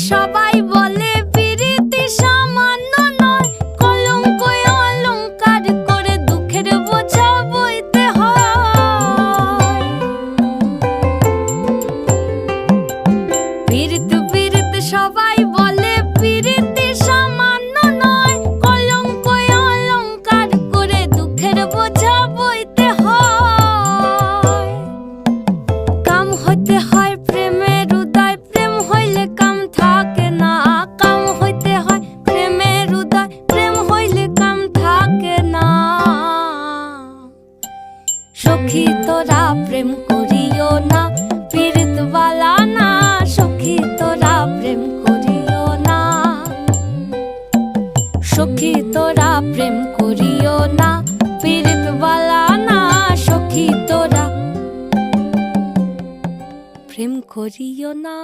সবাই বলে পিরিতি সামান্য নয়, কলঙ্ক অলংকার করে দুঃখের বোঝা বইতে হয়। পিরিত পিরিত সবাই বলে পিরিতি সামান্য নয়, কলঙ্ক অলংকার করে দুঃখের বোঝা বইতে হয়। কাম হইতে হয় প্রেমের উদয়, প্রেম হইলে কাম থাকে না। কাম হইতে হয় প্রেমের উদয়, প্রেম হইলে কাম থাকে না। সখী তোরা প্রেম করিও না, পীড়িত বালা না। সখী তোরা প্রেম করিও না, সখী তোরা প্রেম করিও না, পীড়িত বালা না। সখী তোরা প্রেম করিও না।